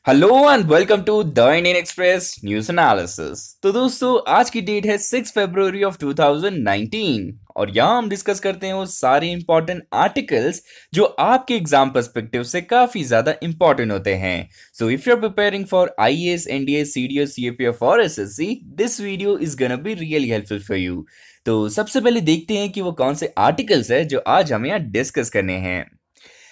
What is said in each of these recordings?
Hello and welcome to the Indian Express news analysis. तो दोस्तों, आज की डेट है 6 फरवरी ऑफ 2019 और यहाँ हम डिस्कस करते हैं वो सारे इंपॉर्टेंट आर्टिकल्स जो आपके एग्जाम पर्सपेक्टिव से काफी ज्यादा इंपॉर्टेंट होते हैं। So if you are preparing for IAS, NDA, CDS, CAPF और SSC, this video is gonna be really helpful for you. तो सबसे पहले देखते हैं कि वो कौन से आर्टिकल्स है जो आज हमें यहाँ डिस्कस करने हैं।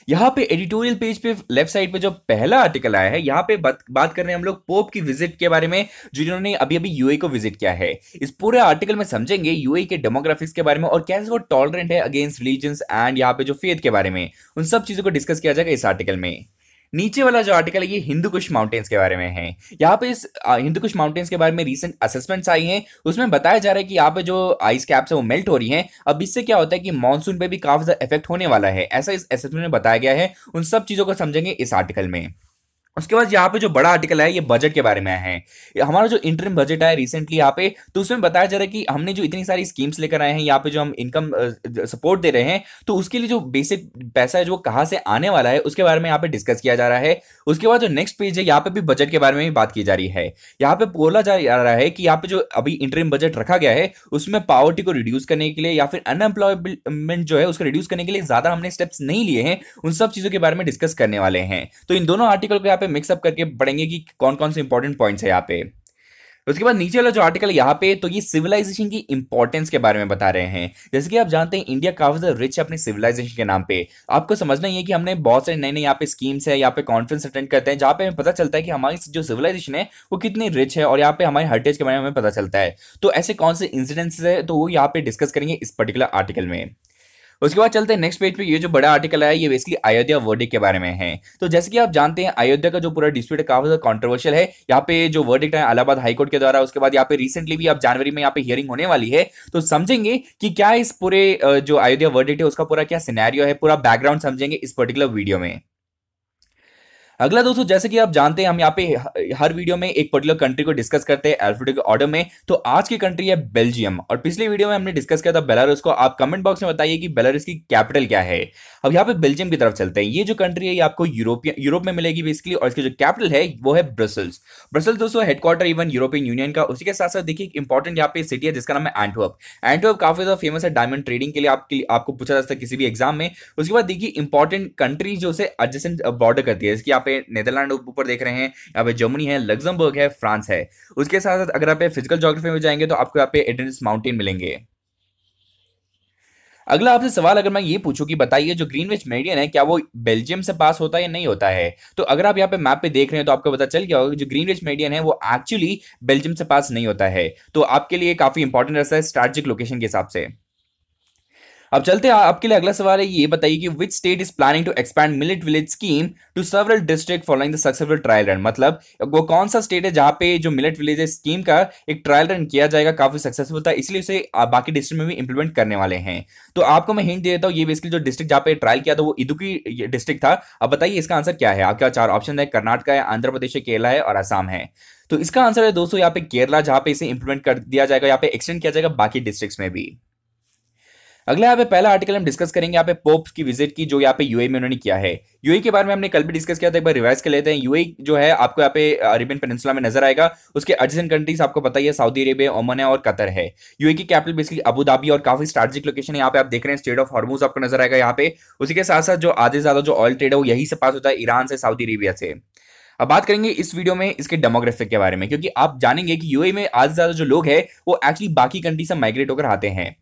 यहाँ पे एडिटोरियल पेज पे लेफ्ट साइड पे जो पहला आर्टिकल आया है, यहाँ पे बात कर रहे हैं हम लोग पोप की विजिट के बारे में, जिन्होंने अभी अभी यूएई को विजिट किया है। इस पूरे आर्टिकल में समझेंगे यूएई के डेमोग्राफिक्स के बारे में और कैसे वो टॉलरेंट है अगेंस्ट रिलीजन्स एंड यहाँ पे जो फेथ के बारे में, उन सब चीजों को डिस्कस किया जाएगा इस आर्टिकल में। नीचे वाला जो आर्टिकल है ये हिंदू कुश माउंटेन्स के बारे में है। यहाँ पे इस हिंदू कुश माउंटेन्स के बारे में रीसेंट असेसमेंट्स आई हैं, उसमें बताया जा रहा है कि यहाँ पे जो आइस कैप्स है वो मेल्ट हो रही हैं। अब इससे क्या होता है कि मानसून पे भी काफी ज्यादा इफेक्ट होने वाला है, ऐसा इस असेसमेंट में बताया गया है। उन सब चीजों को समझेंगे इस आर्टिकल में। उसके बाद यहाँ पे जो बड़ा आर्टिकल है ये बजट के बारे में है। हमारा जो इंटरिम बजट है रिसेंटली यहाँ पे, तो उसमें बताया जा रहा है कि हमने जो इतनी सारी स्कीम्स लेकर आए हैं, यहाँ पे जो हम इनकम सपोर्ट दे रहे हैं, तो उसके लिए जो बेसिक पैसा है जो कहाँ से आने वाला है उसके बारे में यहाँ पे डिस्कस किया जा रहा है। उसके बाद जो नेक्स्ट पेज है यहाँ पे भी बजट के बारे में भी बात की जा रही है। यहाँ पे बोला जा रहा है कि यहाँ पे जो अभी इंटरिम बजट रखा गया है उसमें पॉवर्टी को रिड्यूस करने के लिए या फिर अनएम्प्लॉयमेंट जो है उसको रिड्यूस करने के लिए ज्यादा हमने स्टेप्स नहीं लिए हैं। उन सब चीजों के बारे में डिस्कस करने वाले हैं। तो इन दोनों आर्टिकल को यहाँ पे मिक्सअप करके पढ़ेंगे कि कौन कौन से इंपॉर्टेंट पॉइंट्स है यहाँ पे। उसके बाद नीचे वाला जो आर्टिकल यहाँ पे, तो ये सिविलाइजेशन की इंपॉर्टेंस के बारे में बता रहे हैं। जैसे कि आप जानते हैं इंडिया काफी ज्यादा रिच है अपने सिविलाइजेशन के नाम पे। आपको समझना ही है कि हमने बहुत सारे नए नए यहाँ पे स्कीम्स है, यहाँ पे कॉन्फ्रेंस अटेंड करते हैं जहाँ पे हमें पता चलता है कि हमारी जो सिविलाइजेशन है वो कितनी रिच है और यहाँ पे हमारे हेरिटेज के बारे में हमें पता चलता है। तो ऐसे कौन से इंसिडेंट्स है तो वो यहाँ पे डिस्कस करेंगे इस पर्टिकुलर आर्टिकल में। उसके बाद चलते हैं नेक्स्ट पेज पे। ये जो बड़ा आर्टिकल है ये बेसिकली अयोध्या वर्डिक्ट के बारे में है। तो जैसे कि आप जानते हैं अयोध्या का जो पूरा डिस्प्यूट है काफी ज्यादा कंट्रोवर्शियल है। यहाँ पे जो वर्डिक्ट है इलाहाबाद हाईकोर्ट के द्वारा, उसके बाद यहाँ पे रिसेंटली भी आप जनवरी में यहाँ पे हियरिंग होने वाली है। तो समझेंगे कि क्या इस पूरे जो अयोध्या वर्डिक्ट है उसका पूरा क्या सिनेरियो है, पूरा बैकग्राउंड समझेंगे इस पर्टिकुलर वीडियो में। अगला दोस्तों, जैसे कि आप जानते हैं हम यहाँ पे हर वीडियो में एक पर्टिकुलर कंट्री को डिस्कस करते हैं अल्फाबेटिक ऑर्डर में। तो आज की कंट्री है बेल्जियम और पिछले वीडियो में हमने डिस्कस किया था बेलारूस को। आप कमेंट बॉक्स में बताइए कि बेलारूस की कैपिटल क्या है। अब यहाँ पे बेल्जियम की तरफ चलते हैं। ये जो कंट्री है ये आपको यूरोप में मिलेगी बेसिकली, और इसकी जो कैपिटल है वो है ब्रसल्स। ब्रसल्स दोस्तों हेडक्वार्टर इवन यूरोपियन यूनियन का। उसी के साथ साथ देखिए एक इंपॉर्टेंट यहाँ पे सिटी है जिसका नाम है एंटवर्प। एंटवर्प काफी ज्यादा फेमस है डायमंड ट्रेडिंग के लिए, आपको पूछा जा सकता है किसी भी एग्जाम में। उसके बाद देखिए इंपॉर्टेंट कंट्री जो से एडजेसेंट बॉर्डर करती है, इसकी यहाँ पे नेदरलैंड ऊपर देख रहे हैं, यहाँ पे जर्मनी है, लग्जमबर्ग है, फ्रांस है। उसके साथ साथ अगर आप फिजिकल ज्योग्राफी में जाएंगे तो आपको यहाँ पे एडनेस माउंटेन मिलेंगे। अगला आपसे सवाल अगर मैं ये पूछूं कि बताइए जो ग्रीनविच मेरिडियन है क्या वो बेल्जियम से पास होता है या नहीं होता है। तो अगर आप यहाँ पे मैप पे देख रहे हैं तो आपको पता चल गया होगा कि जो ग्रीनविच मेरिडियन है वो एक्चुअली बेल्जियम से पास नहीं होता है। तो आपके लिए काफी इंपॉर्टेंट रहता है स्ट्रैटेजिक लोकेशन के हिसाब से। अब चलते हैं आपके लिए अगला सवाल है, ये बताइए कि which state is planning to expand millet village scheme to several district following the successful trial run. मतलब वो कौन सा स्टेट है जहां पे जो मिलेट विलेज स्कीम का एक ट्रायल रन किया जाएगा, काफी सक्सेसफुल था, इसलिए उसे बाकी डिस्ट्रिक्ट में भी इंप्लीमेंट करने वाले हैं। तो आपको मैं हिंट दे देता हूँ, ये बेसिकली जो डिस्ट्रिक्ट जहां पे ट्रायल किया था वो इदुकी डिस्ट्रिक्ट था। अब बताइए इसका आंसर क्या है। आपका चार ऑप्शन है, कर्नाटका है, आंध्र प्रदेश है, केरला है और असम है। तो इसका आंसर है दोस्तों यहाँ पे केरला, जहां पे इसे इंप्लीमेंट कर दिया जाएगा, यहाँ पे एक्सटेंड किया जाएगा बाकी डिस्ट्रिक्ट्स में भी। अगला यहाँ पे पहला आर्टिकल हम डिस्कस करेंगे यहाँ पे पोप की विजिट की, जो यहाँ पे यूएई में उन्होंने किया है। यूएई के बारे में हमने कल भी डिस्कस किया था, एक बार रिवाइज कर लेते हैं। यूएई जो है आपको यहाँ पे अरेबियन पेनिनसुला में नजर आएगा। उसके एडजेसेंट कंट्रीज आपको पता ही है, सऊदी अरेबिया, ओमान है और कतर है। यूएई की कैपिटल बेसिकली अबू धाबी और काफी स्ट्रेटेजिक लोकेशन है। यहाँ पे आप देख रहे हैं स्ट्रेट ऑफ हॉर्मुज आपको नजर आएगा यहाँ पे। उसी के साथ साथ जो आधे से ज्यादा जो ऑयल ट्रेड है वो यही से पास होता है, ईरान से, सऊदी अरेबिया से। अब बात करेंगे इस वीडियो में इसके डेमोग्राफिक के बारे में, क्योंकि आप जानेंगे कि यूएई में आधे से ज्यादा जो लोग हैं वो एक्चुअली बाकी कंट्री से माइग्रेट होकर आते हैं।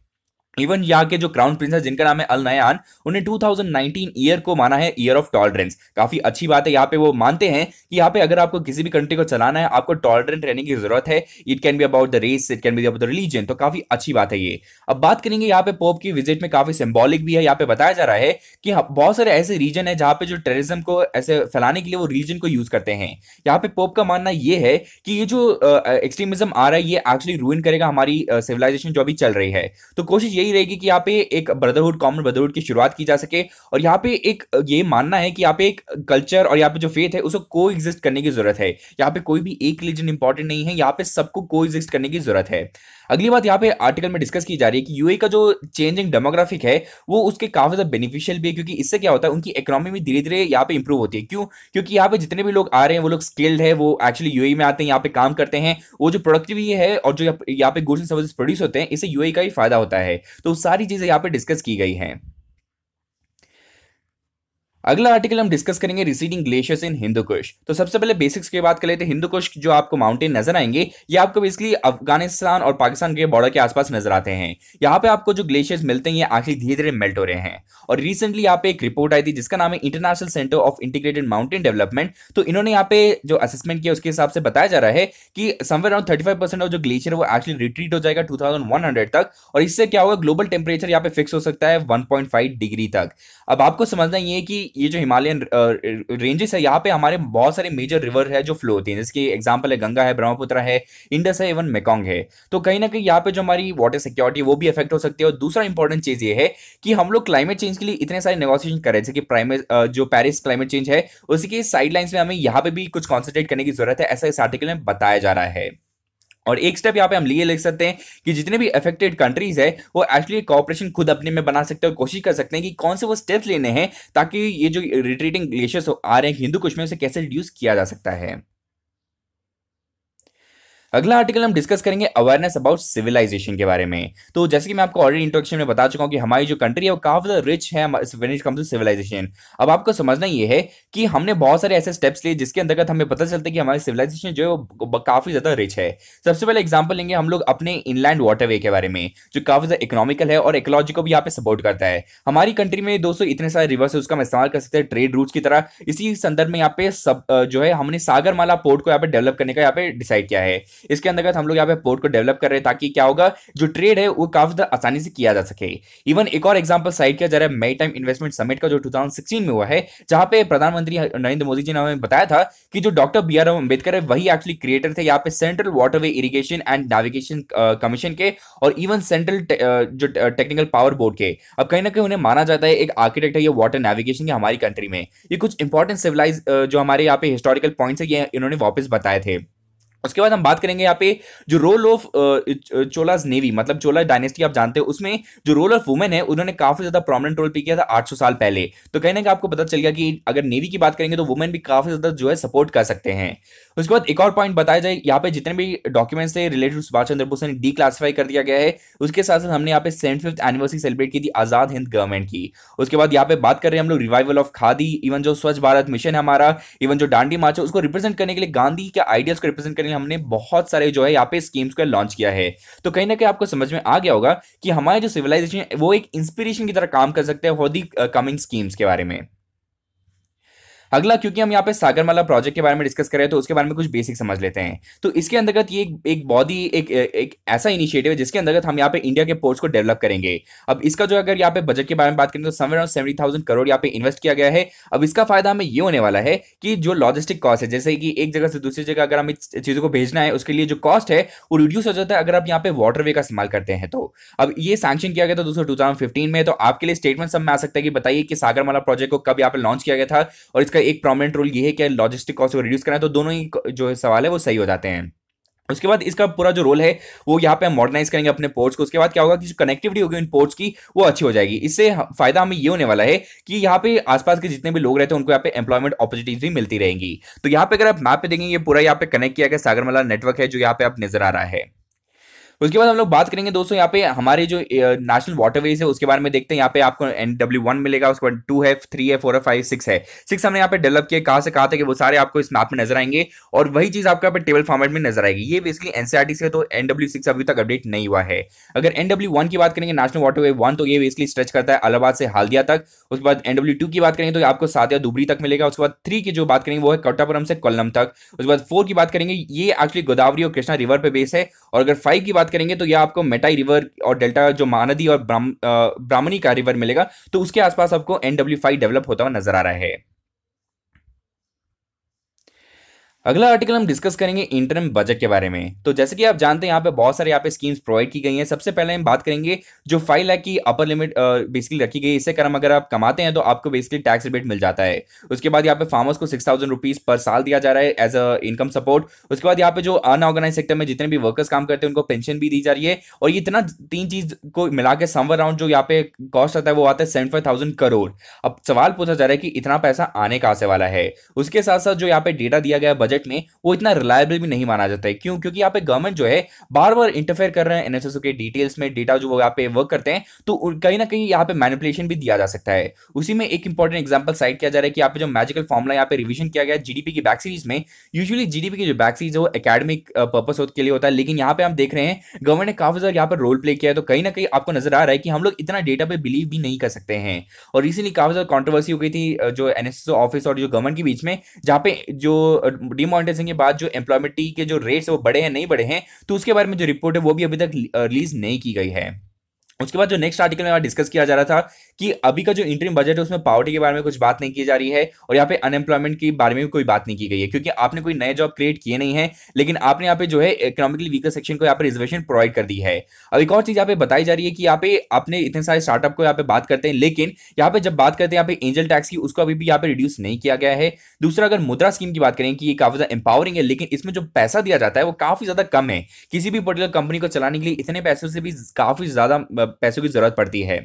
इवन यहाँ के जो क्राउन प्रिंस है जिनका नाम है अल नयान, उन्हें 2019 ईयर को माना है ईयर ऑफ टॉलरेंस। काफी अच्छी बात है। यहाँ पे वो मानते हैं कि यहाँ पे अगर आपको किसी भी कंट्री को चलाना है आपको टॉलरेंट रहने की जरूरत है। It can be about the race, it can be about the religion. तो काफी अच्छी बात है ये। अब बात करेंगे यहाँ पे पोप की विजिट में काफी सिंबॉलिक भी है। यहाँ पे बताया जा रहा है कि बहुत सारे ऐसे रीजन है जहाँ पे जो टेररिज्म को ऐसे फैलाने के लिए वो रीजन को यूज करते हैं। यहाँ पे पोप का मानना ये है कि ये जो एक्सट्रीमिज्म आ रहा है ये एक्चुअली रूइन करेगा हमारी सिविलाइजेशन जो अभी चल रही है। तो कोशिश यही यही रहेगी कि यहाँ पे एक ब्रदरहुड, कॉमन ब्रदरहुड की शुरुआत की जा सके, और यहाँ पे एक ये मानना है कि यहाँ पे एक कल्चर और यहाँ पे जो फेथ है उसको को एग्जिस्ट करने की जरूरत है। यहाँ पे कोई भी एक रिलीजन इंपॉर्टेंट नहीं है, यहाँ पे सबको को एग्जिस्ट करने की जरूरत है। अगली बात यहाँ पे आर्टिकल में डिस्कस की जा रही है कि यूएई का जो चेंजिंग डेमोग्राफिक है वो उसके काफी ज्यादा बेनिफिशियल भी है, क्योंकि इससे क्या होता है उनकी इकोनॉमी में धीरे धीरे यहाँ पे इंप्रूव होती है। क्यों? क्योंकि यहाँ पे जितने भी लोग आ रहे हैं वो लोग स्किल्ड है, वो एक्चुअली यूएई में आते हैं, यहाँ पे काम करते हैं, वो जो प्रोडक्टिविटी है और जो यहाँ पे गुड्स एंड सर्विसेज प्रोड्यूस होते हैं, इससे यूएई का ही फायदा होता है। तो सारी चीजें यहाँ पे डिस्कस की गई हैं। अगला आर्टिकल हम डिस्कस करेंगे रिसीडिंग ग्लेशियर्स इन हिंदू कुश। तो सबसे पहले बेसिक्स की बात कर लेते हैं। हिंदू कुश जो आपको माउंटेन नजर आएंगे ये आपको बेसिकली अफगानिस्तान और पाकिस्तान के बॉर्डर के आसपास नजर आते हैं। यहाँ पे आपको जो ग्लेशियर्स मिलते हैं ये आखिरी धीरे धीरे मेल्ट हो रहे हैं। और रिसेंटली यहाँ पे एक रिपोर्ट आई थी जिसका नाम है international centre of integrated mountain development. तो इन्होंने यहाँ पे जो असेसमेंट किया उसके हिसाब से बताया जा रहा है कि समवेयर अराउंड 35% ऑफ जो ग्लेशियर है वो एक्चुअली रिट्रीट हो जाएगा 2100 तक, और इससे क्या होगा ग्लोबल टेम्परेचर यहाँ पे फिक्स हो सकता है 1.5 डिग्री तक। अब आपको समझना ये है कि ये जो हिमालयन रेंजेस है यहाँ पे हमारे बहुत सारे मेजर रिवर है जो फ्लो होती हैं, जिसकी एग्जांपल है गंगा है, ब्रह्मपुत्र है, इंडस है, इवन मेकोंग है। तो कहीं ना कहीं यहाँ पे जो हमारी वाटर सिक्योरिटी वो भी अफेक्ट हो सकती है। और दूसरा इंपॉर्टेंट चीज ये है कि हम लोग क्लाइमेट चेंज के लिए इतने सारे नेगोशिएशन कर रहे हैं, जैसे कि जो पेरिस क्लाइमेट चेंज है उसी के साइडलाइंस में हमें यहाँ पे भी कुछ कॉन्सेंट्रेट करने की जरूरत है, ऐसा इस आर्टिकल में बताया जा रहा है। और एक स्टेप यहाँ पे हम लिए लिख सकते हैं कि जितने भी अफेक्टेड कंट्रीज है वो एक्चुअली कोऑपरेशन खुद अपने में बना सकते हैं और कोशिश कर सकते हैं कि कौन से वो स्टेप्स लेने हैं ताकि ये जो रिट्रीटिंग ग्लेशियर्स आ रहे हैं हिंदू कुश में उसे कैसे रिड्यूस किया जा सकता है। अगला आर्टिकल हम डिस्कस करेंगे अवेयरनेस अबाउट सिविलाइजेशन के बारे में। तो जैसे कि मैं आपको ऑलरेडी इंट्रोडक्शन में बता चुका हूं कि हमारी जो कंट्री है वो काफी ज्यादा रिच है when it comes to civilisation. अब आपको समझना ये है कि हमने बहुत सारे ऐसे स्टेप्स लिए जिसके अंतर्गत हमें पता चलता है कि हमारी सिविलाइजेशन जो है वो काफी ज्यादा रिच है। सबसे पहले एग्जाम्पल लेंगे हम लोग अपने इनलैंड वाटरवे के बारे में, जो काफी ज्यादा इकोनॉमिकल है और इकोलॉजी को भी यहाँ पे सपोर्ट करता है। हमारी कंट्री में दोस्तों इतने सारे रिवर्स है उसका हम इस्तेमाल कर सकते हैं ट्रेड रूट्स की तरह। इसी संदर्भ में यहाँ पे सब जो है हमने सागरमाला पोर्ट को यहाँ पे डेवलप करने का यहाँ पे डिसाइड किया है। इसके अंतर्गत हम लोग यहाँ पे पोर्ट को डेवलप कर रहे हैं ताकि क्या होगा जो ट्रेड है वो काफी ज्यादा आसानी से किया जा सके। इवन एक और एग्जांपल साइड किया जा रहा है मैरीटाइम इन्वेस्टमेंट समिट का जो 2016 में हुआ है, जहां पे प्रधानमंत्री नरेंद्र मोदी जी ने हमें बताया था कि जो डॉक्टर बी आर अम्बेडकर है वही एक्चुअली क्रिएटर थे यहाँ पे central waterway irrigation and navigation commission के और इवन सेंट्रल जो टेक्निकल पावर बोर्ड के। अब कहीं ना कहीं उन्हें माना जाता है एक आर्किटेक्ट है ये वाटर नेविगेशन के हमारी कंट्री में। ये कुछ इंपॉर्टेंट सिविलाइज जो हमारे यहाँ पे हिस्टोरिकल पॉइंट्स है ये इन्होंने वापस बताए थे। उसके बाद हम बात करेंगे यहाँ पे जो रोल ऑफ चोलास नेवी, मतलब चोला डायनेस्टी आप जानते हो, उसमें जो रोल ऑफ वुमेन है उन्होंने काफी ज्यादा प्रोमिनेंट रोल प्ले किया था 800 साल पहले। तो कहीं ना कहीं आपको पता चल गया कि अगर नेवी की बात करेंगे तो वुमेन भी काफी ज्यादा जो है सपोर्ट कर सकते हैं। उसके बाद एक और पॉइंट बताया जाए, यहाँ पे जितने भी डॉक्यूमेंट्स थे रिलेटेड टू सुभाष चंद्र बोस ने डी क्लासिफाई कर दिया गया है। उसके साथ साथ हमने यहाँ पे 75th एनिवर्सरी सेलिब्रेट की थी आजाद हिंद गवर्नमेंट की। उसके बाद यहाँ पे बात कर रहे हैं हम लोग रिवाइवल ऑफ खादी, इवन जो स्वच्छ भारत मिशन है हमारा, इवन जो दांडी मार्च है उसको रिप्रेजेंट करने के लिए, गांधी के आइडियाज को रिप्रेजेंट करने के लिए हमने बहुत सारे जो है यहाँ पे स्कीम्स को लॉन्च किया है। तो कहीं ना कहीं आपको समझ में आ गया होगा कि हमारे जो सिविलाइजेशन है वो एक इंस्पिरेशन की तरह काम कर सकते हैं फॉर दी कमिंग स्कीम्स के बारे में। अगला, क्योंकि हम यहाँ पे सागरमाला प्रोजेक्ट के बारे में डिस्कस कर रहे हैं तो उसके बारे में कुछ बेसिक समझ लेते हैं। तो इसके अंतर्गत ये एक बहुत ही एक ऐसा इनिशिएटिव है जिसके अंतर्गत हम यहाँ पे इंडिया के पोर्ट्स को डेवलप करेंगे। अब इसका जो अगर यहाँ पे बजट के बारे में बात करें तो समवेयर अराउंड 70,000 करोड़ यहाँ पे इन्वेस्ट किया गया है। अब इसका फायदा हमें ये होने वाला है कि जो लॉजिस्टिक कॉस्ट है, जैसे कि एक जगह से दूसरी जगह अगर हमें चीजों को भेजना है उसके लिए जो कॉस्ट है वो रिड्यूस हो जाता है अगर आप यहाँ पे वाटरवे का इस्तेमाल करते हैं। तो अब ये सैंक्शन किया गया था दोस्तों 2015 में। तो आपके लिए स्टेटमेंट सब में आ सकता है कि बताइए कि सागरमाला प्रोजेक्ट को कब यहाँ पे लॉन्च किया गया था और इसका एक प्रोमिनेंट रोल ये है कि लॉजिस्टिक कॉस्ट को रिड्यूस करना है। तो दोनों ही जो सवाल है वो सही हो जाते हैं। उसके बाद इसका पूरा जो रोल है वो यहाँ पे हम मॉडर्नाइज करेंगे अपने पोर्ट्स को। उसके बाद क्या होगा कि जो कनेक्टिविटी होगी इन पोर्ट्स की वो अच्छी हो जाएगी। इससे फायदा हमें ये होने वाला है कि यहाँ पे आसपास के जितने भी लोग रहते हैं उनको यहाँ पे एम्प्लॉयमेंट अपॉर्चुनिटीज भी मिलती रहेंगी। तो यहाँ पे अगर आप मैप पे देखेंगे ये पूरा यहाँ पे कनेक्ट किया गया सागरमाला नेटवर्क है जो यहाँ पे आप नजर आ रहा है। उसके बाद हम लोग बात करेंगे दोस्तों यहाँ पे हमारे जो नेशनल वाटरवेज है उसके बारे में देखते हैं। यहाँ पे आपको NW1 मिलेगा, उसके बाद 2 है, 3 है, 4 है, 5, 6 है। 6 हमने यहाँ पे डेवलप किया, कहाँ से कहाँ तक वो सारे आपको इस मैप में नजर आएंगे और वही चीज आपको यहाँ पे टेबल फॉर्मेट में नजर आएगी। ये बेसिकली एनसीईआरटी से, तो NW6 अभी तक अपडेट नहीं हुआ है। अगर NW1 की बात करेंगे नेशनल वाटरवे 1 तो ये बेसिकली स्ट्रेच करता है इलाहाबाद से हल्दिया तक। उसके बाद NW2 की बात करेंगे तो आपको सादिया दुबरी तक मिलेगा। उसके बाद 3 की जो बात करेंगे वो है कट्टापुरम से कोल्लम तक। उसके बाद 4 की बात करेंगे ये एक्चुअली गोदावरी और कृष्णा रिवर पे बेस है। और अगर 5 की बात करेंगे तो ये आपको मेटाई रिवर और डेल्टा जो महानदी और ब्राह्मणी का रिवर मिलेगा। तो उसके आसपास आपको NW5 डेवलप होता हुआ नजर आ रहा है। अगला आर्टिकल हम डिस्कस करेंगे इंटरम बजट के बारे में। तो जैसे कि आप जानते हैं यहाँ पे बहुत सारे यहाँ पे स्कीम्स प्रोवाइड की गई हैं। सबसे पहले हम बात करेंगे जो 5 लाख की अपर लिमिट बेसिकली रखी गई है। इससे क्रम अगर आप कमाते हैं तो आपको बेसिकली टैक्स रिबेट मिल जाता है। उसके बाद यहाँ पे फार्मर्स को 6,000 रुपीज पर साल दिया जा रहा है एज अ इनकम सपोर्ट। उसके बाद यहाँ पे जो अनऑर्गेनाइज सेक्टर में जितने भी वर्कर्स काम करते हैं उनको पेंशन भी दी जा रही है। और ये इतना तीन चीज को मिला के समवेयर अराउंड जो यहाँ पे कॉस्ट आता है वो आता है 75,000 करोड़। अब सवाल पूछा जा रहा है कि इतना पैसा आने कहां से वाला है। उसके साथ साथ जो यहाँ पे डेटा दिया गया है बजट में वो इतना रिलायबल भी नहीं माना जाता है। क्यों? क्योंकि यहाँ पे गवर्नमेंट जो है बार बार इंटरफेयर कर रहे हैं एनएसएसओ के डिटेल्स में, डेटा जो वो यहाँ पे वर्क करते हैं, तो कहीं ना कहीं यहाँ पे मैनिपुलेशन भी दिया जा सकता है। उसी में एक इंपॉर्टेंट एग्जांपल साइड किया जा रहा है कि यहाँ पे जो मैजिकल फॉर्मुला यहाँ पे रिवीजन किया गया है जीडीपी की बैक सीरीज में। यूजुअली जीडीपी की जो बैक सीरीज है वो एकेडमिक पर्पस के लिए होता है, लेकिन यहाँ पे हम देख रहे हैं गवर्नमेंट ने काफी ज्यादा यहाँ पे रोल प्ले किया है। तो कहीं ना कहीं आपको नजर आ रहा है कि हम लोग इतना डेटा पे बिलीव भी नहीं कर सकते हैं। और रिसेंटली काफी ज्यादा कंट्रोवर्सी हो गई थी जो एनएसएसओ ऑफिस और जो गवर्नमेंट के बीच में, जहाँ पे जो डिमोनेटाइजेशन के बाद जो एम्प्लॉयमेंट के जो रेट्स है वो बढ़े हैं नहीं बढ़े हैं, तो उसके बारे में जो रिपोर्ट है वो भी अभी तक रिलीज नहीं की गई है। उसके बाद जो नेक्स्ट आर्टिकल में डिस्कस किया जा रहा था कि अभी का जो इंटरिम बजट है उसमें पॉवर्टी के बारे में कुछ बात नहीं की जा रही है और यहाँ पे अनएम्प्लॉयमेंट के बारे में भी कोई बात नहीं की गई है, क्योंकि आपने कोई नए जॉब क्रिएट किए नहीं है, लेकिन आपने यहाँ पे जो है इकोनॉमिकली वीकर सेक्शन को यहाँ पे रिजर्वेशन प्रोवाइड कर दी है। अब एक और चीज यहाँ पे बताई जा रही है कि यहाँ पे आपने इतने सारे स्टार्टअप को यहाँ पे बात करते हैं, लेकिन यहाँ पे जब बात करते हैं यहाँ पे एंजल टैक्स की, उसको अभी भी यहाँ पे रिड्यूस नहीं किया गया है। दूसरा, अगर मुद्रा स्कीम की बात करें कि ये काफी ज्यादा एम्पावरिंग है, लेकिन इसमें जो पैसा दिया जाता है वो काफी ज्यादा कम है। किसी भी पर्टिकुलर कंपनी को चलाने के लिए इतने पैसों से भी काफी ज्यादा पैसों की जरूरत पड़ती है।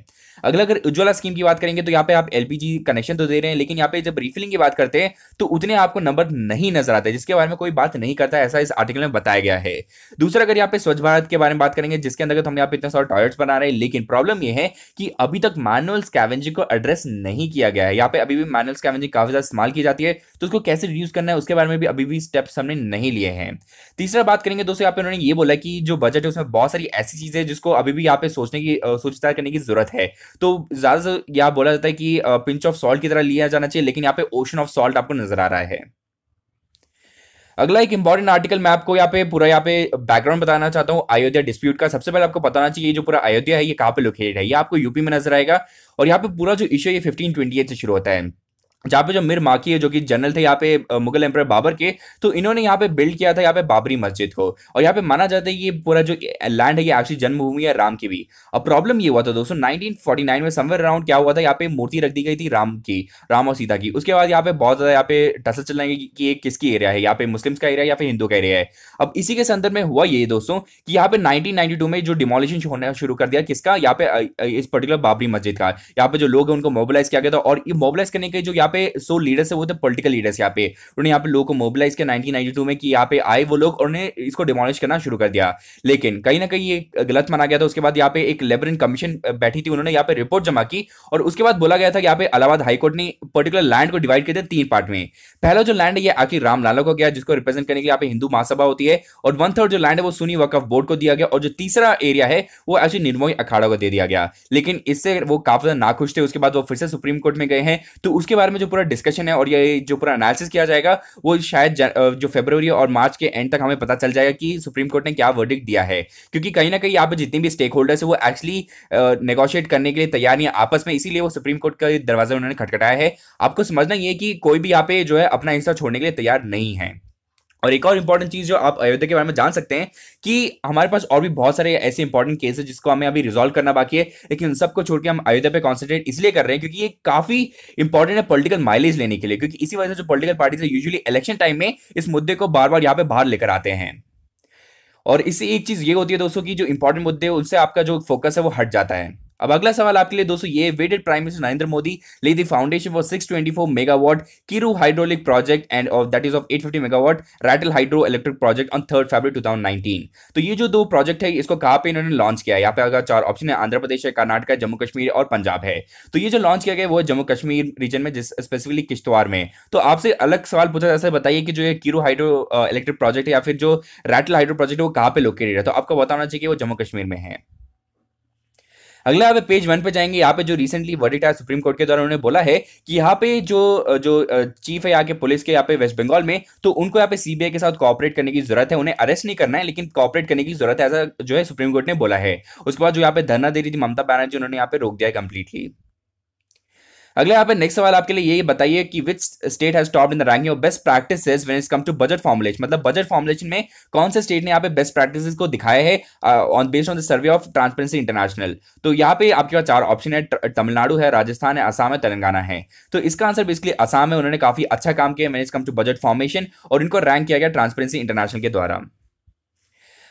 अगला अगर उज्ज्वला स्कीम की बात करेंगे तो यहाँ पे आप एलपीजी कनेक्शन तो दे रहे हैं, लेकिन यहाँ पे जब रिफिलिंग की बात करते हैं तो उतने आपको नंबर नहीं नजर आते, जिसके बारे में कोई बात नहीं करता, ऐसा इस आर्टिकल में बताया गया है। दूसरा, अगर यहाँ पे स्वच्छ भारत के बारे में बात करेंगे, जिसके अंतर्गत हम यहाँ पे इतने सारे टॉयलेट्स बना रहे हैं, लेकिन प्रॉब्लम यह है कि अभी तक मैनुअल स्कैवेंजिंग को एड्रेस नहीं किया गया है। यहाँ पे अभी भी मैनुअल स्कैवेंजिंग काफी ज्यादा इस्तेमाल की जाती है, तो उसको कैसे रिड्यूस करना है उसके बारे में भी अभी भी स्टेप्स हमने नहीं लिए हैं। तीसरा बात करेंगे दोस्तों, यहाँ पे उन्होंने ये बोला कि जो बजट है उसमें बहुत सारी ऐसी चीजें हैं जिसको अभी भी यहाँ पे सोचने की सोच विचार करने की जरूरत है। तो ज्यादा से यहाँ बोला जाता है कि पिंच ऑफ सॉल्ट की तरह लिया जाना चाहिए, लेकिन यहाँ पे ओशन ऑफ सॉल्ट आपको नजर आ रहा है। अगला एक इंपॉर्टेंट आर्टिकल मैं आपको यहाँ पे पूरा यहाँ पे बैकग्राउंड बताना चाहता हूँ अयोध्या डिस्प्यूट का। सबसे पहले आपको बताना चाहिए जो पूरा अयोध्या है ये कहाँ पे लोकेटेड है। ये आपको यूपी में नजर आएगा और यहाँ पे पूरा जो इशू है ये 1528 से शुरू होता है, जहाँ पे जो मीर माकी है जो कि जनरल थे यहाँ पे मुगल एम्पर बाबर के, तो इन्होंने यहाँ पे बिल्ड किया था यहाँ पे बाबरी मस्जिद को। और यहाँ पे माना जाता है ये पूरा जो लैंड है ये एक्चुअली जन्मभूमि है राम की भी। अब प्रॉब्लम ये हुआ था दोस्तों 1949 में समवेयर अराउंड क्या हुआ था, यहाँ पे मूर्ति रख दी गई थी राम की, राम और सीता की। उसके बाद यहाँ पे बहुत ज्यादा यहाँ पे टसल चल रही कि ये किसकी एरिया है, यहाँ पे मुस्लिम्स का एरिया या फिर हिंदू का एरिया है। अब इसी के संदर्भ में हुआ ये दोस्तों कि यहाँ पे 1992 में जो डिमोलिशन होना शुरू कर दिया किसका, यहाँ पे इस पर्टिकुलर बाबरी मस्जिद का। यहाँ पे जो लोग हैं उनको मोबिलाइज किया गया था और ये मोबिलाइज करने के जो यहाँ पे 100 लीडर्स वो थे पॉलिटिकल लीडर्स। यहाँ पे उन्होंने यहाँ पे लोगों को मोबिलाइज किया 1992 में कि यहाँ पे आए वो लोग और उन्हें इसको डिमोलिश करना शुरू कर दिया, लेकिन कहीं ना कहीं ये गलत माना गया था। उसके बाद यहाँ पे एक लेबरन कमीशन बैठी थी, उन्होंने यहाँ पे रिपोर्ट जमा की और उसके बाद बोला गया था कि यहाँ पे इलाहाबाद हाईकोर्ट ने पर्टिकुलर लैंड को डिवाइड कर दिया 3 पार्ट में। पहला जो लैंड है ये आखिर रामलाला को गया, जिसको रिप्रेजेंट करने के लिए यहाँ पे हिंदू महासभा होती है, और 1/3 जो लैंड है वो सुन्नी वक्फ बोर्ड को दिया गया, और जो तीसरा एरिया है वो एक्चुअली निर्मोही अखाड़ा को दे दिया गया। लेकिन इससे वो काफी ज्यादा नाखुश थे। उसके बाद वो फिर से सुप्रीम कोर्ट में गए हैं, तो उसके बारे में जो पूरा डिस्कशन है और ये जो पूरा एनालिसिस किया जाएगा वो शायद जो फरवरी और मार्च के एंड तक हमें पता चल जाएगा कि सुप्रीम कोर्ट ने क्या वर्डिक्ट दिया है। क्योंकि कहीं ना कहीं यहाँ पे जितने भी स्टेक होल्डर्स है वो एक्चुअली नेगोशिएट करने के लिए तैयार नहीं है आपस में, इसीलिए वो सुप्रीम कोर्ट का दरवाजा उन्होंने खटखटाया है। आपको समझना ये कि कोई भी यहाँ पे जो है अपना हिस्सा छोड़ने के लिए तैयार नहीं है। और एक और इंपॉर्टेंट चीज जो आप अयोध्या के बारे में जान सकते हैं कि हमारे पास और भी बहुत सारे ऐसे इंपॉर्टेंट केस है जिसको हमें अभी रिजॉल्व करना बाकी है, लेकिन उन सबको छोड़ के हम अयोध्या पे कॉन्सेंट्रेट इसलिए कर रहे हैं क्योंकि ये काफी इंपॉर्टेंट है पॉलिटिकल माइलेज लेने के लिए, क्योंकि इसी वजह से जो पॉलिटिकल पार्टी है यूजुअली इलेक्शन टाइम में इस मुद्दे को बार बार यहाँ पे बाहर लेकर आते हैं। और इससे एक चीज ये होती है दोस्तों की जो इंपॉर्टेंट मुद्दे हैं उनसे आपका जो फोकस है वो हट जाता है। अब अगला सवाल आपके लिए दोस्तों ये, why did prime minister Narendra Modi lay the foundation for 624 megawatt Kiru hydraulic project and of that is of 850 megawatt Ratle hydro electric project on 3 February 2019। तो ये जो 2 प्रोजेक्ट है इसको कहाँ पे इन्होंने लॉन्च किया है, यहाँ पे अगर 4 ऑप्शन है, आंध्र प्रदेश है, कर्नाटक है, जम्मू कश्मीर और पंजाब है। तो ये जो लॉन्च किया गया वो है जम्मू कश्मीर रीजन में, जिस स्पेसिफिकली किश्तवाड़ में। तो आपसे अलग सवाल पूछा जा सकता है, बताइए कि जो ये कीरू हाइड्रो इलेक्ट्रिक प्रोजेक्ट है या फिर जो रैटल हाइड्रो प्रोजेक्ट है वो कहाँ पे लोकेटेड है, तो आपको बताना चाहिए कि वो जम्मू कश्मीर में है। अगला यहाँ पे पेज 1 पे जाएंगे, यहाँ पे जो रिसेंटली वर्डिक्ट आया सुप्रीम कोर्ट के द्वारा उन्होंने बोला है कि यहाँ पे जो जो चीफ है यहाँ के पुलिस के यहाँ पे वेस्ट बंगाल में, तो उनको यहाँ पे सीबीआई के साथ कोऑपरेट करने की जरूरत है, उन्हें अरेस्ट नहीं करना है लेकिन कोऑपरेट करने की जरूरत है, ऐसा जो है सुप्रीम कोर्ट ने बोला है। उसके बाद जो यहाँ पे धरना दे रही थी ममता बनर्जी, उन्होंने यहाँ पे रोक दिया है कंप्लीटली। अगले यहाँ पे नेक्स्ट सवाल आपके लिए ये बताइए कि which state has topped in the ranking of best practices when it's come to budget formulation, मतलब बजट फॉर्मुलेशन में कौन से स्टेट ने यहाँ पे बेस्ट प्रैक्टिसेस को दिखाया है on based on the survey of transparency international. तो यहाँ पे आपके पास चार ऑप्शन है, तमिलनाडु है, राजस्थान है, असम है, तेलंगाना है। तो इसका आंसर बेसिकली असम है। उन्होंने काफी अच्छा काम किया when it's come to budget formation और इनको रैंक किया गया ट्रांसपेरेंसी इंटरनेशनल के द्वारा।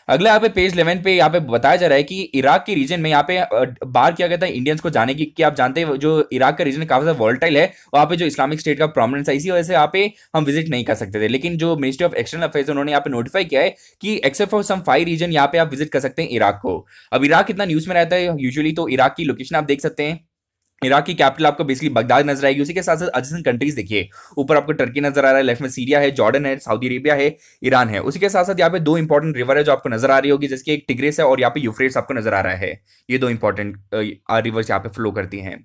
अगला यहाँ पे पेज 11 पे यहाँ पे बताया जा रहा है कि इराक के रीजन में यहाँ पे बाहर किया गया था इंडियंस को जाने की, कि आप जानते हैं जो इराक का रीजन काफी ज्यादा वॉलेटाइल है, वहाँ पे जो इस्लामिक स्टेट का प्रोमिनेंस है, इसी वजह से यहाँ पे हम विजिट नहीं कर सकते थे। लेकिन जो मिनिस्ट्री ऑफ एक्सटर्नल अफेयर्स उन्होंने यहाँ पे नोटिफाई किया है कि एक्सेप्ट फॉर सम 5 रीजन यहाँ पे आप विजिट कर सकते हैं इराक को। अब इराक कितना न्यूज में रहता है यूजुअली, तो इराक की लोकेशन आप देख सकते हैं। इराक की कैपिटल आपको बेसिकली बगदाद नजर आएगी, उसी के साथ साथ एडजेसेंट कंट्रीज देखिए, ऊपर आपको टर्की नजर आ रहा है, लेफ्ट में सीरिया है, जॉर्डन है, सऊदी अरेबिया है, ईरान है। उसी के साथ साथ यहाँ पे दो इंपॉर्टेंट रिवर है जो आपको नजर आ रही होगी, जिसकी एक टिग्रिस है और यहाँ पे यूफ्रेट्स आपको नजर आ रहा है। ये दो इंपॉर्टेंट रिवर्स यहाँ पे फ्लो करती हैं।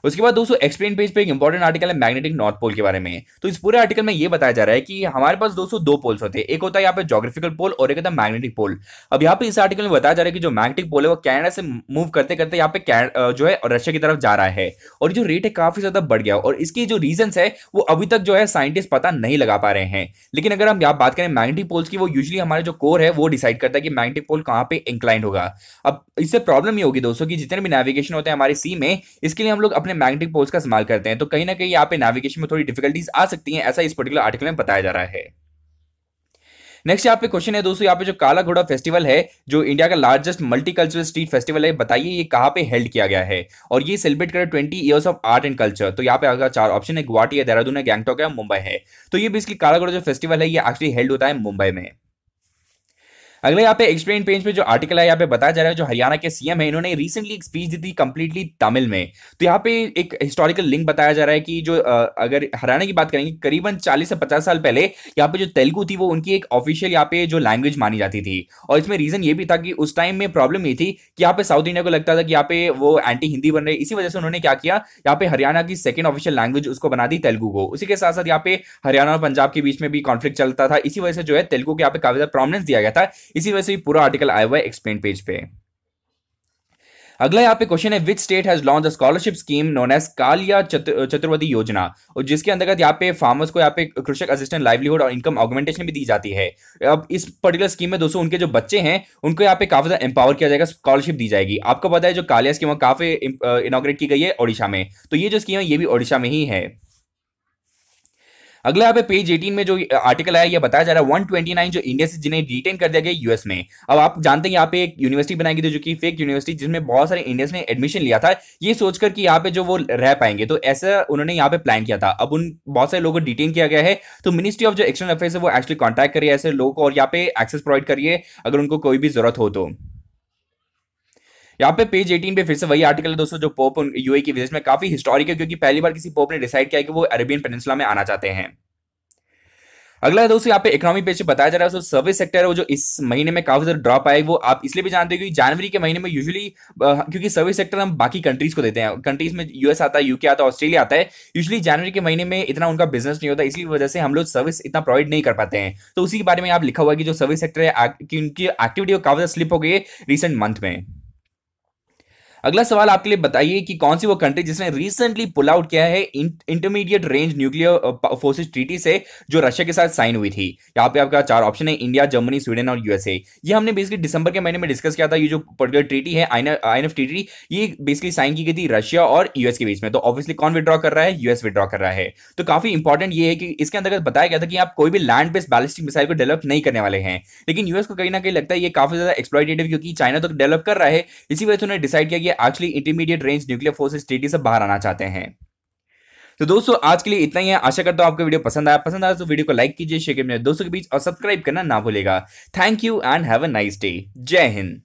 उसके बाद दोस्तों एक्सप्लेन पेज पे एक इंपॉर्टेंट आर्टिकल है मैग्नेटिक नॉर्थ पोल के बारे में। तो इस पूरे आर्टिकल में ये बताया जा रहा है कि हमारे पास दोस्तों दो पोल्स होते हैं, एक होता है यहाँ पे ज्योग्राफिकल पोल और एक होता है मैग्नेटिक पोल। अब यहाँ पे इस आर्टिकल में बताया जा रहा है कि जो मैग्नेटिक पोल है वो कनाडा से मूव करते करते यहाँ पे जो है रशिया की तरफ जा रहा है, और जो रेट है काफी ज्यादा बढ़ गया, और इसकी जो रीजन है वो अभी तक जो है साइंटिस्ट पता नहीं लगा पा रहे हैं। लेकिन अगर हम यहाँ बात करें मैग्नेटिक पोल्स की, वो यूजली हमारे जो कोर है वो डिसाइड करता है कि मैग्नेटिक पोल कहाँ पे इंक्लाइंड होगा। अब इससे प्रॉब्लम ये होगी दोस्तों कि जितने भी नेविगेशन होते हैं हमारे सी में, इसके लिए हम लोग अपने मैग्नेटिक पोल्स का इस्तेमाल करते हैं, तो कहीं ना कहीं यहाँ पे नेविगेशन में थोड़ी डिफिकल्टीज आ सकती हैं, ऐसा इस पर्टिकुलर आर्टिकल में बताया जा रहा है। नेक्स्ट यहाँ पे क्वेश्चन है दोस्तों, यहाँ पे जो काला घोड़ा फेस्टिवल है जो इंडिया का लार्जेस्ट मल्टीकल्चरल स्ट्रीट फेस्टिवल है, बताइए ये कहाँ पे हेल्ड किया गया है और ये सेलिब्रेट करे 20 years of art and culture. तो यहाँ पे अगर चार ऑप्शन है, गुवाहाटी है, देहरादून है, गैंगटॉक है, मुंबई है। तो ये बेसिकली काला घोड़ा जो फेस्टिवल है ये एक्चुअली हेल्ड होता है मुंबई में। अगले यहाँ पे एक्सप्लेन पेज पे जो आर्टिकल है यहाँ पे बताया जा रहा है जो हरियाणा के सीएम है, इन्होंने रिसेंटली एक स्पीच दी थी कंप्लीटली तमिल में। तो यहाँ पे एक हिस्टोरिकल लिंक बताया जा रहा है कि जो अगर हरियाणा की बात करेंगे, करीबन 40 से 50 साल पहले यहाँ पे जो तेलुगु थी वो उनकी एक ऑफिशियल यहाँ पे जो लैंग्वेज मानी जाती थी। और इसमें रीजन ये भी था कि उस टाइम में प्रॉब्लम ये थी कि यहाँ पे साउथ इंडिया को लगता था कि यहाँ पे वो एंटी हिंदी बन रहे, इसी वजह से उन्होंने क्या किया, यहाँ पे हरियाणा की सेकंड ऑफिशियल लैंग्वेज उसको बना दी तेलुगु को। उसी के साथ साथ यहाँ पे हरियाणा और पंजाब के बीच में भी कॉन्फ्लिक्ट चलता था, इसी वजह से जो है तेलुगु को यहाँ पे काफी ज्यादा प्रोमिनेंस दिया गया था। इसी वजह से पूरा आर्टिकल आया हुआ है एक्सप्लेन पेज पे। अगला यहाँ पे क्वेश्चन है, which state has launch a scholarship scheme known as Kalia Chaturvedi Yojana, और जिसके अंतर्गत यहाँ पे फार्मर्स को यहाँ पे कृषक असिस्टेंट लाइवलीहुड और इनकम ऑगमेंटेशन भी दी जाती है। अब इस पर्टिकुलर स्कीम में दोस्तों उनके जो बच्चे हैं उनको यहाँ पे काफी ज्यादा एम्पावर किया जाएगा, स्कॉलरशिप दी जाएगी। आपको पता है जो कालिया स्कीम काफी इनॉग्रेट की गई है ओडिशा में, तो ये जो स्कीम है ये भी ओडिशा में ही है। अगला यहाँ पे पेज 18 में जो आर्टिकल है ये बताया जा रहा है 129 जो इंडिया से जिन्हें डिटेन कर दिया गया यूएस में। अब आप जानते हैं यहाँ पे एक यूनिवर्सिटी बनाई गई थी जो कि फेक यूनिवर्सिटी, जिसमें बहुत सारे इंडियंस ने एडमिशन लिया था ये सोचकर कि यहाँ पे जो वो रह पाएंगे, तो ऐसा उन्होंने यहाँ पे प्लान किया था। अब उन बहुत सारे लोगों को डिटेन किया गया है, तो मिनिस्ट्री ऑफ जो एक्सटर्नल अफेयर्स है वो एक्चुअली कॉन्टैक्ट करिए ऐसे लोगों को और यहाँ पे एक्सेस प्रोवाइड करिए अगर उनको कोई भी जरूरत हो तो। यहाँ पे पेज 18 पे फिर से वही आर्टिकल है दोस्तों जो पोप यूए की विजिट में काफी हिस्टोरिक है, क्योंकि पहली बार किसी पोप ने डिसाइड किया कि वो अरेबियन पेनिनसुला में आना चाहते हैं। अगला है दोस्तों यहाँ पे इकोनॉमी पेज पे बताया जा रहा है जो सर्विस सेक्टर है वो जो इस महीने में काफी ज्यादा ड्रॉप आया, वो आप इसलिए भी जानते हो क्योंकि जनवरी के महीने में यूजुअली क्योंकि सर्विस सेक्टर हम बाकी कंट्रीज को देते हैं, कंट्रीज में यूएस आता है, यूके आता है, ऑस्ट्रेलिया आता है, यूजुअली जनवरी के महीने में इतना उनका बिजनेस नहीं होता, इसलिए वजह से हम लोग सर्विस इतना प्रोवाइड नहीं कर पाते हैं। तो उसी के बारे में आप लिखा हुआ है कि जो सर्विस सेक्टर है कि उनकी एक्टिविटी काफी ज्यादा स्लिप हो गई है रिसेंट मंथ में। अगला सवाल आपके लिए बताइए कि कौन सी वो कंट्री जिसने रिसेंटली पुल आउट किया है intermediate range nuclear forces treaty से जो रशिया के साथ साइन हुई थी। यहाँ पे आपका चार ऑप्शन है, इंडिया, जर्मनी, स्वीडन और यूएसए। ये हमने बेसिकली दिसंबर के महीने में डिस्कस किया था। ये जो पर्टिकुलर ट्रीटी है आईएनएफ ट्रीटी, ये बेसिकली साइन की गई थी रशिया और यूएस के बीच में। तो ऑब्वियसली कौन विड्रॉ कर रहा है, यूएस विड्रॉ कर रहा है। तो काफी इंपॉर्टेंट ये है कि इसके अंतर्गत बताया गया था कि आप कोई भी लैंड बेस्ड बैलिस्टिक मिसाइल को डेवलप नहीं करने वाले हैं, लेकिन यूएस को कहीं ना कहीं लगता है ये काफी ज्यादा एक्सप्लॉइटेटिव, क्योंकि चाइना तो डेवलप कर रहा है, इसी वजह से उन्होंने डिसाइड किया कि actually intermediate range nuclear forces treaty से बाहर आना चाहते हैं। तो दोस्तों आज के लिए इतना ही है, आशा करता हूं आपको वीडियो पसंद आया तो वीडियो को लाइक कीजिए, शेयर कीजिए दोस्तों के बीच और सब्सक्राइब करना ना भूलेगा। Thank you and have a nice day. जय हिंद।